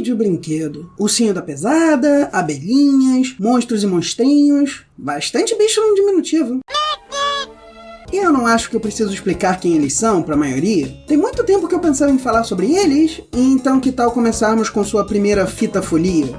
vídeo brinquedo. Ursinho da pesada, abelhinhas, monstros e monstrinhos, bastante bicho no diminutivo. Eu não acho que eu preciso explicar quem eles são pra maioria. Tem muito tempo que eu pensava em falar sobre eles, então que tal começarmos com sua primeira fita folia?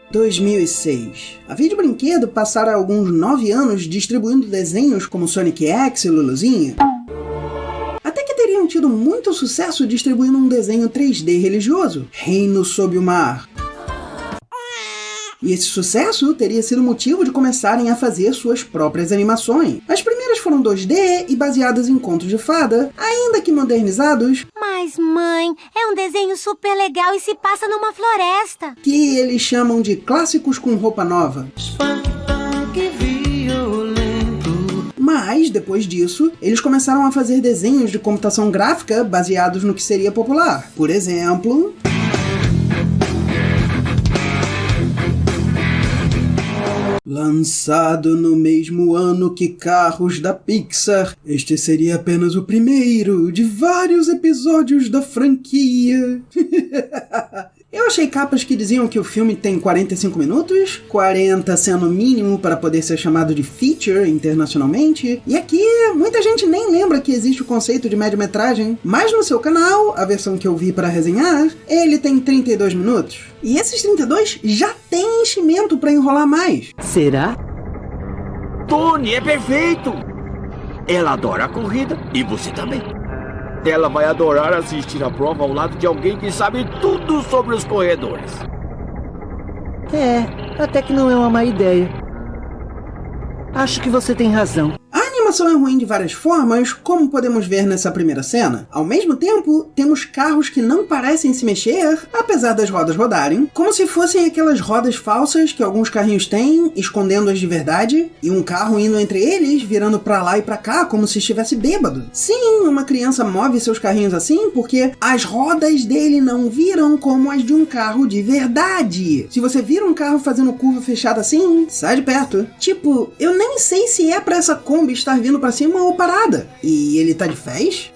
Em 2006. A Vídeo Brinquedo passara alguns 9 anos distribuindo desenhos como Sonic X e Luluzinha. Até que teriam tido muito sucesso distribuindo um desenho 3D religioso, Reino Sob o Mar. E esse sucesso teria sido motivo de começarem a fazer suas próprias animações. As primeiras foram 2D e baseadas em contos de fada, ainda que modernizados. Mas mãe, é um desenho super legal e se passa numa floresta. Que eles chamam de clássicos com roupa nova. Mas, depois disso, eles começaram a fazer desenhos de computação gráfica baseados no que seria popular. Por exemplo... Lançado no mesmo ano que Carros da Pixar, este seria apenas o primeiro de vários episódios da franquia. Eu achei capas que diziam que o filme tem 45 minutos, 40 sendo o mínimo para poder ser chamado de feature internacionalmente, e aqui muita gente nem lembra que existe o conceito de média-metragem, mas no seu canal, a versão que eu vi para resenhar, ele tem 32 minutos. E esses 32 já tem enchimento para enrolar mais. Será? Tony é perfeito! Ela adora a corrida e você também. Ela vai adorar assistir a prova ao lado de alguém que sabe tudo sobre os corredores. Até que não é uma má ideia. Acho que você tem razão. A animação é ruim de várias formas, como podemos ver nessa primeira cena. Ao mesmo tempo, temos carros que não parecem se mexer, apesar das rodas rodarem, como se fossem aquelas rodas falsas que alguns carrinhos têm, escondendo-as de verdade, e um carro indo entre eles, virando pra lá e pra cá, como se estivesse bêbado. Sim, uma criança move seus carrinhos assim porque as rodas dele não viram como as de um carro de verdade. Se você vira um carro fazendo curva fechada assim, sai de perto. Tipo, eu nem sei se é pra essa Kombi estar vindo pra cima ou parada. E ele tá de fez?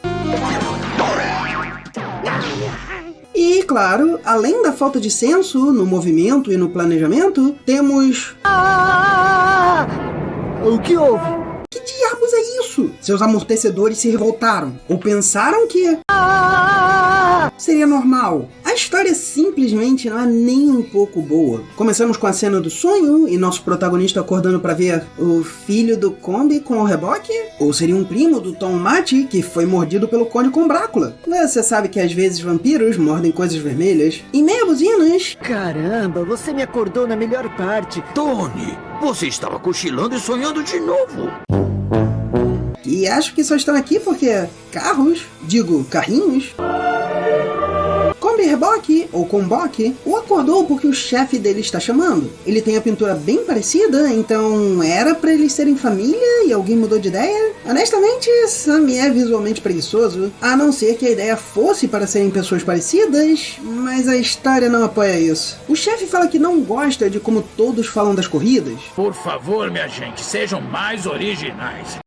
E, claro, além da falta de senso no movimento e no planejamento, temos... O que houve? Que diabos é isso? Seus amortecedores se revoltaram. Ou pensaram que... seria normal. A história simplesmente não é nem um pouco boa. Começamos com a cena do sonho e nosso protagonista acordando pra ver o filho do Conde com o reboque? Ou seria um primo do Tom Mate que foi mordido pelo Conde com Brácula? Você sabe que às vezes vampiros mordem coisas vermelhas. Em meia buzinas... Caramba, você me acordou na melhor parte. Tony, você estava cochilando e sonhando de novo. E acho que só estão aqui porque carros, carrinhos... Kombi Reboque, ou Komboque, o acordou porque o chefe dele está chamando. Ele tem a pintura bem parecida, então era pra eles serem família e alguém mudou de ideia? Honestamente, Sammy é visualmente preguiçoso, a não ser que a ideia fosse para serem pessoas parecidas, mas a história não apoia isso. O chefe fala que não gosta de como todos falam das corridas. Por favor, minha gente, sejam mais originais.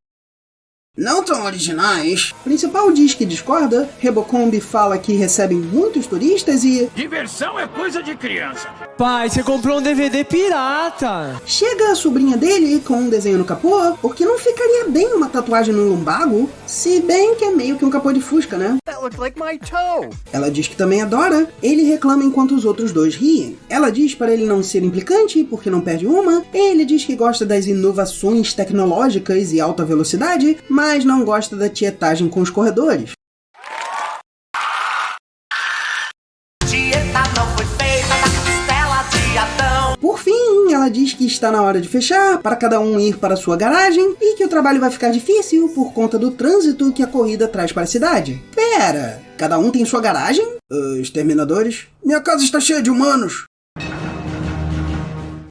Não tão originais. O principal diz que discorda, Rebocombi fala que recebem muitos turistas e... diversão é coisa de criança. Pai, você comprou um DVD pirata. Chega a sobrinha dele com um desenho no capô, porque não ficaria bem uma tatuagem no lumbago, se bem que é meio que um capô de fusca, né? That looks like my toe. Ela diz que também adora, ele reclama enquanto os outros dois riem. Ela diz para ele não ser implicante, porque não perde uma, ele diz que gosta das inovações tecnológicas e alta velocidade, mas não gosta da tietagem com os corredores. Dieta não foi feita da costela de Adão. Por fim, ela diz que está na hora de fechar, para cada um ir para sua garagem, e que o trabalho vai ficar difícil por conta do trânsito que a corrida traz para a cidade. Pera, cada um tem sua garagem? Exterminadores? Minha casa está cheia de humanos!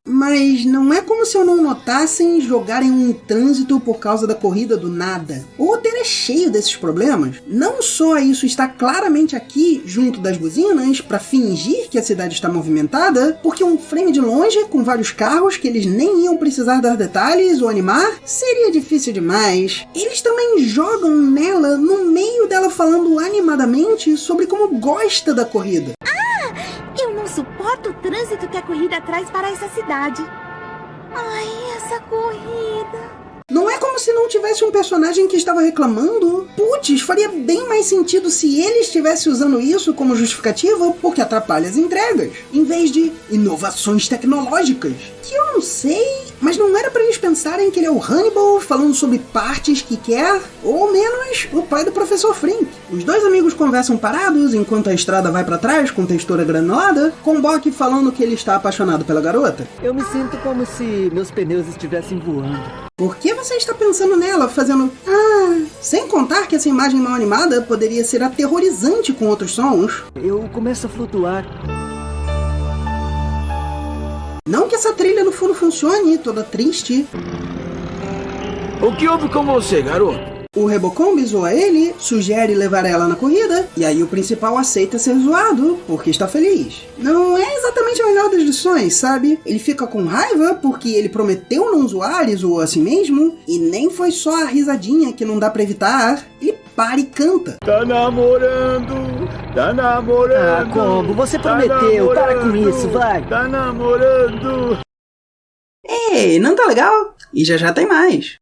Mas não é como se eu não notassem jogarem um trânsito por causa da corrida do nada. O roteiro é cheio desses problemas. Não só isso está claramente aqui, junto das buzinas, para fingir que a cidade está movimentada, porque um frame de longe, com vários carros que eles nem iam precisar dar detalhes ou animar, seria difícil demais. Eles também jogam nela no meio dela falando animadamente sobre como gosta da corrida. Eu não suporto o trânsito que a corrida traz para essa cidade. Ai, essa corrida. Não é como se não tivesse um personagem que estava reclamando. Putz, faria bem mais sentido se ele estivesse usando isso como justificativa porque atrapalha as entregas, em vez de inovações tecnológicas. Que eu não sei, mas não era pra eles pensarem que ele é o Hannibal falando sobre partes que quer, ou menos o pai do professor Frink. Os dois amigos conversam parados enquanto a estrada vai pra trás com textura granulada, com Bock falando que ele está apaixonado pela garota. Eu me sinto como se meus pneus estivessem voando. Por que você está pensando nela, fazendo sem contar que essa imagem mal animada poderia ser aterrorizante com outros sons? Eu começo a flutuar. Não que essa trilha no fundo funcione, toda triste. O que houve com você, garoto? O Rebocombi zoa ele, sugere levar ela na corrida, e aí o principal aceita ser zoado, porque está feliz. Não é exatamente a melhor das lições, sabe? Ele fica com raiva porque ele prometeu não zoar e zoou a si mesmo, e nem foi só a risadinha que não dá pra evitar, ele para e canta. Tá namorando, tá namorando. Ah, Combo, você prometeu, para com isso, vai. Tá namorando. Ei, não tá legal? E já tem mais.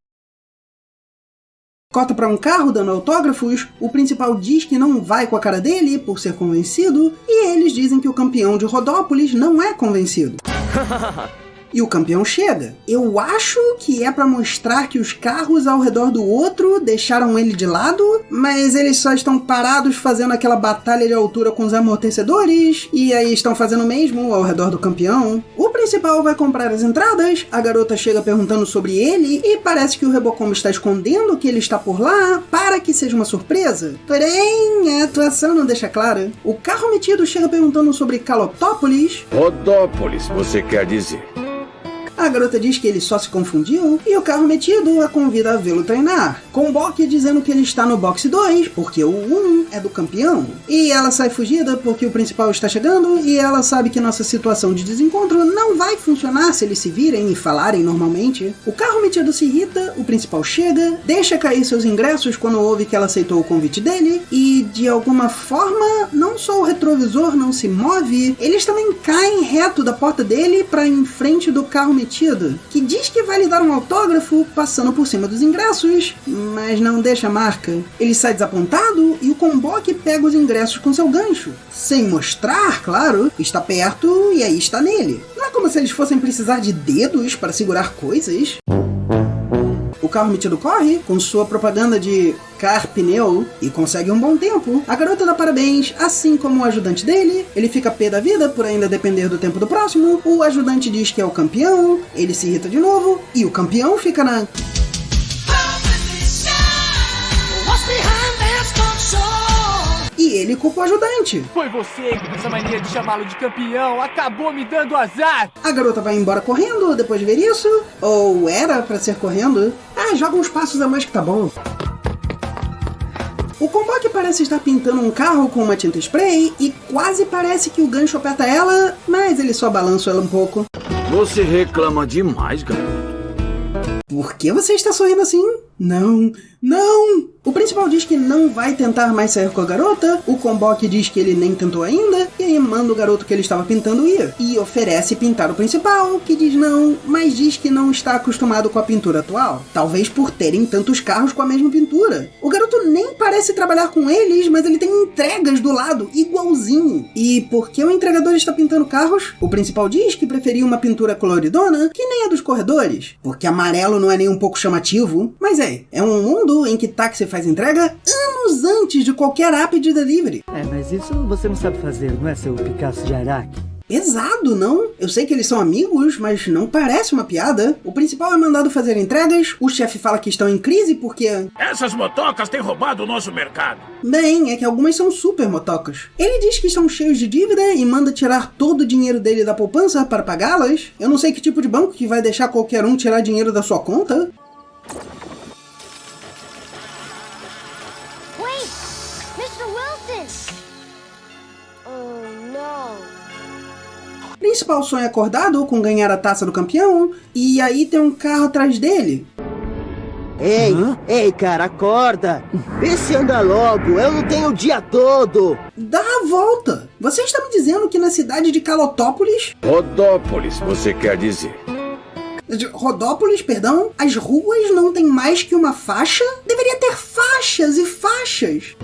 Corta pra um carro dando autógrafos, o principal diz que não vai com a cara dele por ser convencido, e eles dizem que o campeão de Rodópolis não é convencido. E o campeão chega. Eu acho que é pra mostrar que os carros ao redor do outro deixaram ele de lado, mas eles só estão parados fazendo aquela batalha de altura com os amortecedores, e aí estão fazendo o mesmo ao redor do campeão. O principal vai comprar as entradas, a garota chega perguntando sobre ele, e parece que o Rebocombi está escondendo que ele está por lá, para que seja uma surpresa. Porém, a atuação não deixa clara. O carro metido chega perguntando sobre Calotópolis. Rodópolis, você quer dizer? A garota diz que ele só se confundiu e o carro metido a convida a vê-lo treinar, com Bock dizendo que ele está no boxe 2, porque o 1 é do campeão. E ela sai fugida porque o principal está chegando e ela sabe que nossa situação de desencontro não vai funcionar se eles se virem e falarem normalmente. O carro metido se irrita, o principal chega, deixa cair seus ingressos quando ouve que ela aceitou o convite dele e, de alguma forma, não só o retrovisor não se move, eles também caem reto da porta dele para em frente do carro metido, que diz que vai lhe dar um autógrafo passando por cima dos ingressos, mas não deixa marca. Ele sai desapontado e o Combock pega os ingressos com seu gancho, sem mostrar, claro, que está perto e aí está nele. Não é como se eles fossem precisar de dedos para segurar coisas. O carro metido corre com sua propaganda de pneu e consegue um bom tempo. A garota dá parabéns, assim como o ajudante dele. Ele fica pé da vida por ainda depender do tempo do próximo. O ajudante diz que é o campeão, ele se irrita de novo e o campeão fica na... E ele culpa o ajudante. Foi você que, com essa mania de chamá-lo de campeão, acabou me dando azar. A garota vai embora correndo depois de ver isso. Ou era pra ser correndo. Joga uns passos a mais que tá bom. O Combock parece estar pintando um carro com uma tinta spray e quase parece que o gancho aperta ela, mas ele só balança ela um pouco. Você reclama demais, garoto. Por que você está sorrindo assim? Não, não! O principal diz que não vai tentar mais sair com a garota, o Combock diz que ele nem tentou ainda, e aí manda o garoto que ele estava pintando ir. E oferece pintar o principal, que diz não, mas diz que não está acostumado com a pintura atual. Talvez por terem tantos carros com a mesma pintura. O garoto nem parece trabalhar com eles, mas ele tem entregas do lado, igualzinho. E por que o entregador está pintando carros? O principal diz que preferia uma pintura coloridona, que nem a dos corredores, porque amarelo não é nem um pouco chamativo. Mas é um mundo em que táxi faz entrega anos antes de qualquer app de delivery. Mas isso você não sabe fazer, não é, seu Picasso de Araque? Pesado, não? Eu sei que eles são amigos, mas não parece uma piada. O principal é mandado fazer entregas, o chefe fala que estão em crise porque... Essas motocas têm roubado o nosso mercado. Bem, é que algumas são super motocas. Ele diz que estão cheios de dívida e manda tirar todo o dinheiro dele da poupança para pagá-las. Eu não sei que tipo de banco que vai deixar qualquer um tirar dinheiro da sua conta. Wait! Mr. Wilson! Oh, não. O principal sonha acordado com ganhar a taça do campeão, e aí tem um carro atrás dele. Ei, cara, acorda! Vê se anda logo, eu não tenho o dia todo! Dá a volta! Você está me dizendo que na cidade de Calotópolis... Rodópolis, você quer dizer? Rodópolis, perdão, as ruas não têm mais que uma faixa? Deveria ter faixas e faixas!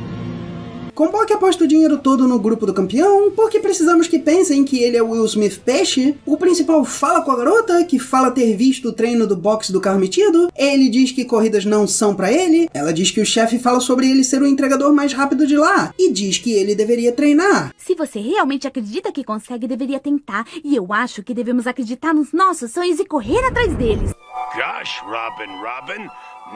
Comboque aposta o dinheiro todo no grupo do campeão, porque precisamos que pensem que ele é o Will Smith Peixe. O principal fala com a garota, que fala ter visto o treino do boxe do carro metido. Ele diz que corridas não são pra ele. Ela diz que o chefe fala sobre ele ser o entregador mais rápido de lá, e diz que ele deveria treinar. Se você realmente acredita que consegue, deveria tentar. E eu acho que devemos acreditar nos nossos sonhos e correr atrás deles. Gosh, Robin,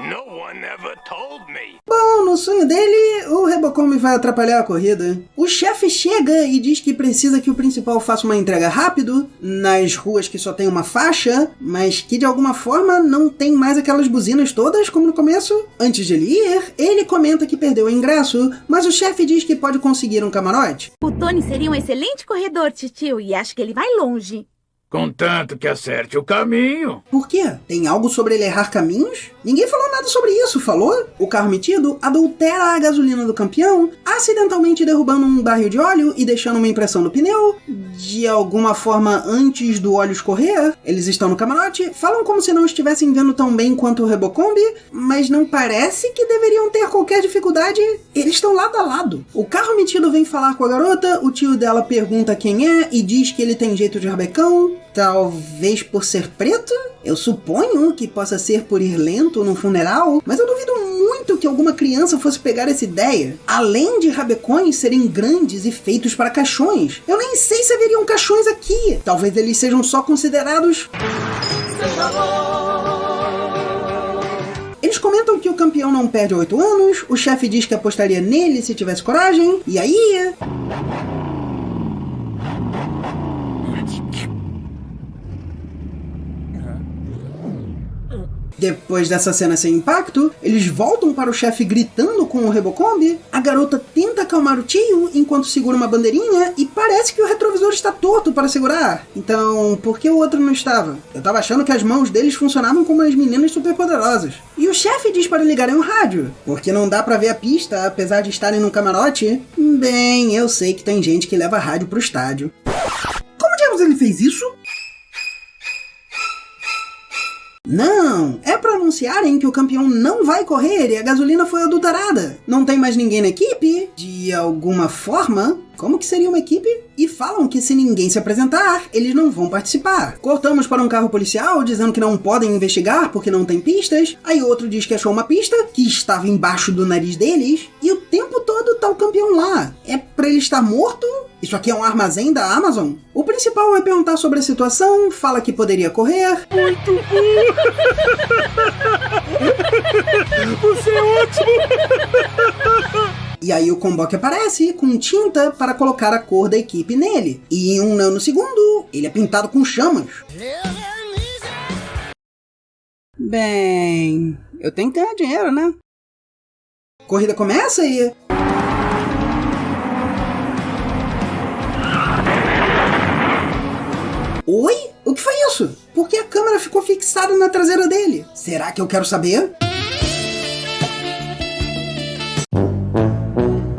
no one ever told me. Bom, no sonho dele, o Rebocombi vai atrapalhar a corrida. O chefe chega e diz que precisa que o principal faça uma entrega rápido, nas ruas que só tem uma faixa, mas que de alguma forma não tem mais aquelas buzinas todas como no começo. Antes de ele ir, ele comenta que perdeu o ingresso, mas o chefe diz que pode conseguir um camarote. O Tony seria um excelente corredor, titio, e acho que ele vai longe. Contanto que acerte o caminho. Por quê? Tem algo sobre ele errar caminhos? Ninguém falou nada sobre isso, falou? O carro metido adultera a gasolina do campeão, acidentalmente derrubando um barril de óleo e deixando uma impressão no pneu. De alguma forma, antes do óleo escorrer, eles estão no camarote, falam como se não estivessem vendo tão bem quanto o Rebocombi, mas não parece que deveriam ter qualquer dificuldade. Eles estão lado a lado. O carro metido vem falar com a garota, o tio dela pergunta quem é e diz que ele tem jeito de rabecão. Talvez por ser preto? Eu suponho que possa ser por ir lento num funeral, mas eu duvido muito que alguma criança fosse pegar essa ideia. Além de rabecões serem grandes e feitos para caixões, eu nem sei se haveriam caixões aqui. Talvez eles sejam só considerados... Eles comentam que o campeão não perde 8 anos, o chefe diz que apostaria nele se tivesse coragem, e aí... Depois dessa cena sem impacto, eles voltam para o chefe gritando com o Rebocombi. A garota tenta acalmar o tio enquanto segura uma bandeirinha e parece que o retrovisor está torto para segurar. Então, por que o outro não estava? Eu tava achando que as mãos deles funcionavam como as meninas superpoderosas. E o chefe diz para ligarem o rádio, porque não dá para ver a pista apesar de estarem num camarote. Bem, eu sei que tem gente que leva rádio pro estádio. Como diabos ele fez isso? Não, é para anunciarem que o campeão não vai correr e a gasolina foi adulterada. Não tem mais ninguém na equipe, de alguma forma. Como que seria uma equipe? E falam que se ninguém se apresentar, eles não vão participar. Cortamos para um carro policial dizendo que não podem investigar porque não tem pistas. Aí outro diz que achou uma pista que estava embaixo do nariz deles. E o tempo todo tá o campeão lá. É pra ele estar morto? Isso aqui é um armazém da Amazon? O principal vai perguntar sobre a situação, fala que poderia correr. Muito bom! Você é ótimo! E aí o Comboque aparece com tinta para colocar a cor da equipe nele. E em 1 nanosegundo, ele é pintado com chamas. Bem, eu tenho que ganhar dinheiro, né? Corrida começa e... Oi? O que foi isso? Por que a câmera ficou fixada na traseira dele? Será que eu quero saber?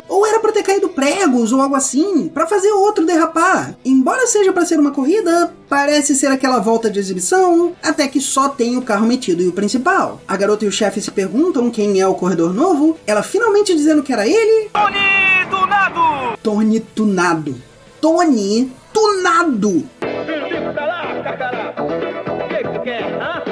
Ou era pra ter caído pregos ou algo assim, pra fazer outro derrapar? Embora seja pra ser uma corrida, parece ser aquela volta de exibição, até que só tem o carro metido e o principal. A garota e o chefe se perguntam quem é o corredor novo, ela finalmente dizendo que era ele... Tony Tunado! Tony Tunado. Tony Tunado!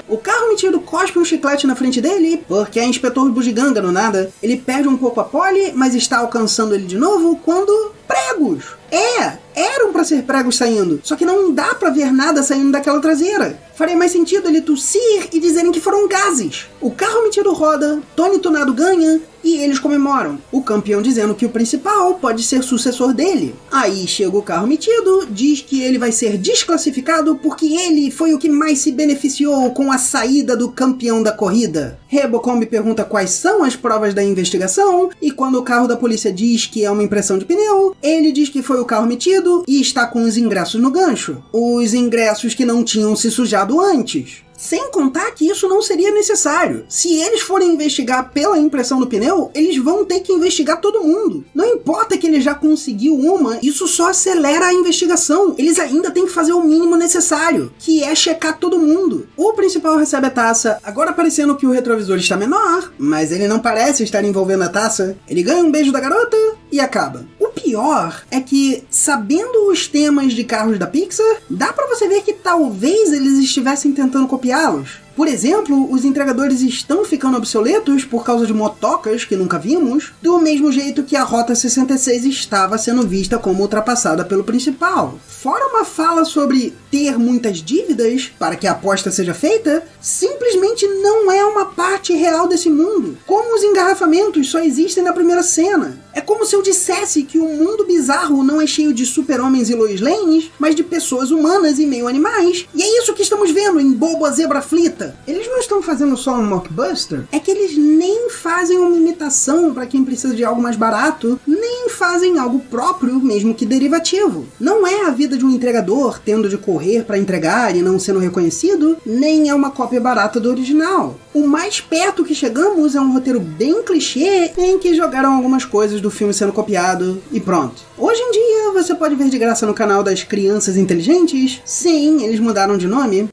O carro metido cospe um chiclete na frente dele, porque é inspetor bugiganga no nada. Ele perde um pouco a pole, mas está alcançando ele de novo quando... Pregos! É eram pra ser pregos saindo, só que não dá pra ver nada saindo daquela traseira. Faria mais sentido ele tossir e dizerem que foram gases. O carro metido roda, Tony Tunado ganha e eles comemoram. O campeão dizendo que o principal pode ser sucessor dele. Aí chega o carro metido, diz que ele vai ser desclassificado porque ele foi o que mais se beneficiou com a saída do campeão da corrida. Rebocombe pergunta quais são as provas da investigação e quando o carro da polícia diz que é uma impressão de pneu, ele diz que foi o carro metido e está com os ingressos no gancho. Os ingressos que não tinham se sujado antes. Sem contar que isso não seria necessário. Se eles forem investigar pela impressão do pneu, eles vão ter que investigar todo mundo. Não importa que ele já conseguiu uma, isso só acelera a investigação. Eles ainda têm que fazer o mínimo necessário, que é checar todo mundo. O principal recebe a taça, agora parecendo que o retrovisor está menor, mas ele não parece estar envolvendo a taça. Ele ganha um beijo da garota e acaba. O pior é que, sabendo os temas de carros da Pixar, dá pra você ver que talvez eles estivessem tentando copiá-los. Por exemplo, os entregadores estão ficando obsoletos por causa de motocas que nunca vimos, do mesmo jeito que a Rota 66 estava sendo vista como ultrapassada pelo principal. Fora uma fala sobre ter muitas dívidas para que a aposta seja feita, simplesmente não é uma parte real desse mundo. Como os engarrafamentos só existem na primeira cena. É como se eu dissesse que o mundo bizarro não é cheio de super-homens e Lois Lanes, mas de pessoas humanas e meio animais. E é isso que estamos vendo em Bobo a Zebra Aflita. Eles não estão fazendo só um mockbuster, é que eles nem fazem uma imitação para quem precisa de algo mais barato, nem fazem algo próprio, mesmo que derivativo. Não é a vida de um entregador tendo de correr para entregar e não sendo reconhecido, nem é uma cópia barata do original. O mais perto que chegamos é um roteiro bem clichê em que jogaram algumas coisas do filme sendo copiado e pronto. Hoje em dia você pode ver de graça no canal das Crianças Inteligentes. Sim, eles mudaram de nome.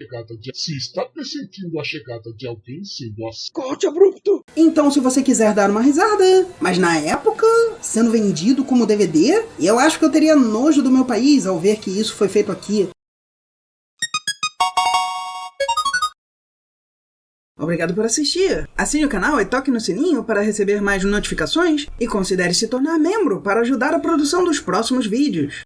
Se está pressentindo a chegada de alguém sendo corte abrupto. Então, se você quiser dar uma risada, mas na época, sendo vendido como DVD, eu acho que eu teria nojo do meu país ao ver que isso foi feito aqui. Obrigado por assistir. Assine o canal e toque no sininho para receber mais notificações e considere se tornar membro para ajudar a produção dos próximos vídeos.